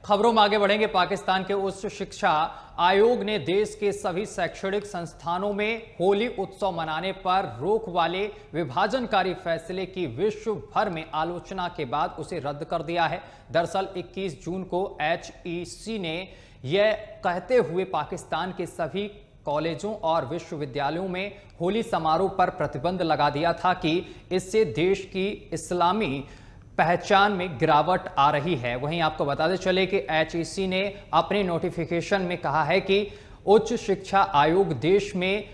खबरों में आगे बढ़ेंगे। पाकिस्तान के उच्च शिक्षा आयोग ने देश के सभी शैक्षणिक संस्थानों में होली उत्सव मनाने पर रोक वाले विभाजनकारी फैसले की विश्व भर में आलोचना के बाद उसे रद्द कर दिया है। दरअसल 21 जून को HEC ने यह कहते हुए पाकिस्तान के सभी कॉलेजों और विश्वविद्यालयों में होली समारोह पर प्रतिबंध लगा दिया था कि इससे देश की इस्लामी पहचान में गिरावट आ रही है। वहीं आपको बताते चले कि HEC ने अपने नोटिफिकेशन में कहा है कि उच्च शिक्षा आयोग देश में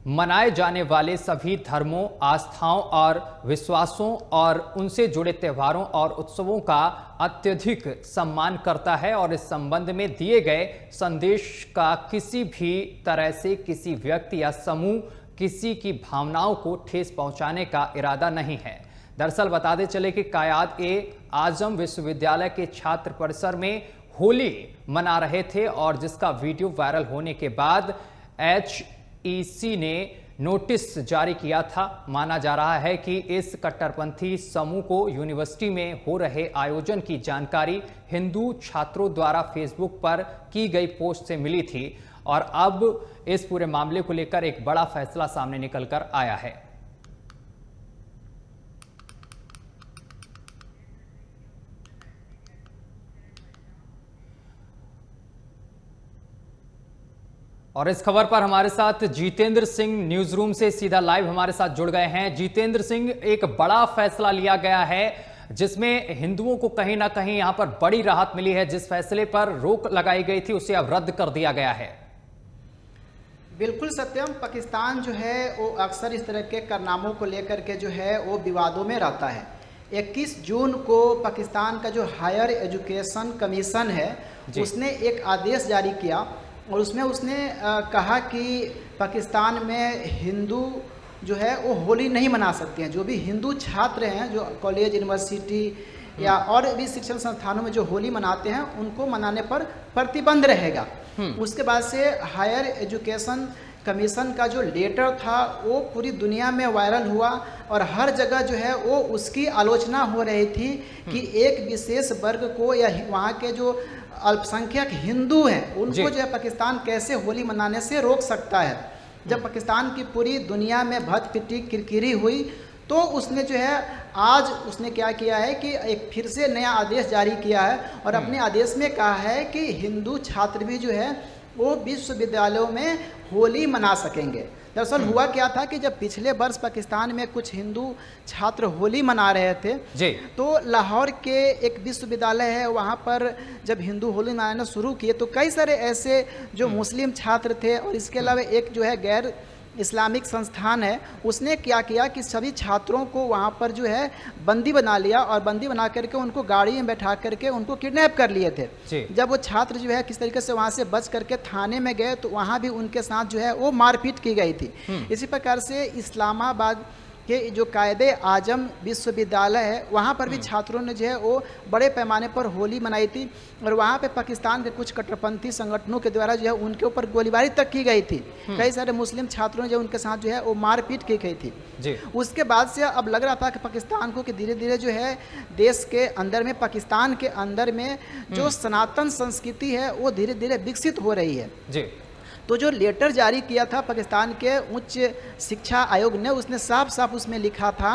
मनाए जाने वाले सभी धर्मों, आस्थाओं और विश्वासों और उनसे जुड़े त्योहारों और उत्सवों का अत्यधिक सम्मान करता है और इस संबंध में दिए गए संदेश का किसी भी तरह से किसी व्यक्ति या समूह किसी की भावनाओं को ठेस पहुंचाने का इरादा नहीं है। दरअसल बताते चले कि कायद-ए-आजम विश्वविद्यालय के छात्र परिसर में होली मना रहे थे और जिसका वीडियो वायरल होने के बाद HEC ने नोटिस जारी किया था। माना जा रहा है कि इस कट्टरपंथी समूह को यूनिवर्सिटी में हो रहे आयोजन की जानकारी हिंदू छात्रों द्वारा फेसबुक पर की गई पोस्ट से मिली थी और अब इस पूरे मामले को लेकर एक बड़ा फैसला सामने निकल कर आया है। और इस खबर पर हमारे साथ जितेंद्र सिंह न्यूज रूम से सीधा लाइव हमारे साथ जुड़ गए हैं। जितेंद्र सिंह, एक बड़ा फैसला लिया गया है जिसमें हिंदुओं को कहीं ना कहीं यहां पर बड़ी राहत मिली है। जिस फैसले पर रोक लगाई गई थी उसे अब रद्द कर दिया गया है। बिल्कुल सत्यम, पाकिस्तान जो है वो अक्सर इस तरह के कारनामों को लेकर के जो है वो विवादों में रहता है। 21 जून को पाकिस्तान का जो हायर एजुकेशन कमीशन है उसने एक आदेश जारी किया और उसमें उसने कहा कि पाकिस्तान में हिंदू जो है वो होली नहीं मना सकते हैं। जो भी हिंदू छात्र हैं जो कॉलेज, यूनिवर्सिटी या और भी शिक्षण संस्थानों में जो होली मनाते हैं उनको मनाने पर प्रतिबंध रहेगा। उसके बाद से हायर एजुकेशन कमीशन का जो लेटर था वो पूरी दुनिया में वायरल हुआ और हर जगह जो है वो उसकी आलोचना हो रही थी कि एक विशेष वर्ग को या वहाँ के जो अल्पसंख्यक हिंदू हैं उनको जो है पाकिस्तान कैसे होली मनाने से रोक सकता है। जब पाकिस्तान की पूरी दुनिया में भत पिटी किरकिरी हुई तो उसने जो है आज उसने क्या किया है कि एक फिर से नया आदेश जारी किया है और अपने आदेश में कहा है कि हिंदू छात्र भी जो है वो विश्वविद्यालयों में होली मना सकेंगे। दरअसल हुआ क्या था कि जब पिछले वर्ष पाकिस्तान में कुछ हिंदू छात्र होली मना रहे थे तो लाहौर के एक विश्वविद्यालय है वहाँ पर जब हिंदू होली मनाना शुरू किए तो कई सारे ऐसे जो मुस्लिम छात्र थे और इसके अलावा एक जो है गैर इस्लामिक संस्थान है उसने क्या किया कि सभी छात्रों को वहाँ पर जो है बंदी बना लिया और बंदी बना करके उनको गाड़ी में बैठा करके उनको किडनैप कर लिए थे। जब वो छात्र जो है किस तरीके से वहाँ से बच करके थाने में गए तो वहाँ भी उनके साथ जो है वो मारपीट की गई थी। इसी प्रकार से इस्लामाबाद के जो कायद-ए-आजम विश्वविद्यालय है वहाँ पर भी छात्रों ने जो है वो बड़े पैमाने पर होली मनाई थी और वहाँ पे पाकिस्तान के कुछ कट्टरपंथी संगठनों के द्वारा जो है उनके ऊपर गोलीबारी तक की गई थी। कई सारे मुस्लिम छात्रों ने जो उनके साथ जो है वो मारपीट की गई थी। उसके बाद से अब लग रहा था कि पाकिस्तान को कि धीरे धीरे जो है देश के अंदर में, पाकिस्तान के अंदर में जो सनातन संस्कृति है वो धीरे धीरे विकसित हो रही है। तो जो लेटर जारी किया था पाकिस्तान के उच्च शिक्षा आयोग ने उसने साफ साफ उसमें लिखा था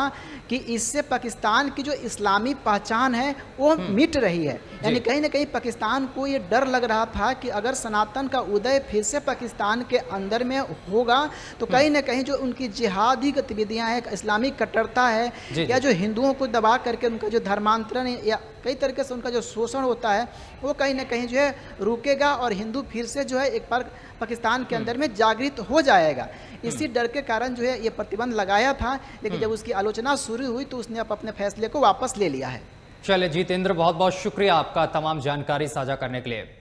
कि इससे पाकिस्तान की जो इस्लामी पहचान है वो मिट रही है। यानी कहीं ना कहीं पाकिस्तान को ये डर लग रहा था कि अगर सनातन का उदय फिर से पाकिस्तान के अंदर में होगा तो कहीं ना कहीं जो उनकी जिहादी गतिविधियां हैं, इस्लामिक कट्टरता है या जो हिंदुओं को दबा करके उनका जो धर्मांतरण या कई तरीके से उनका जो शोषण होता है वो कहीं ना कहीं जो है रुकेगा और हिंदू फिर से जो है एक बार पाकिस्तान के अंदर में जागृत हो जाएगा। इसी डर के कारण जो है ये प्रतिबंध लगाया था, लेकिन जब उसकी आलोचना शुरू हुई तो उसने अपने फैसले को वापस ले लिया है। चलिए जितेंद्र, बहुत बहुत शुक्रिया आपका तमाम जानकारी साझा करने के लिए।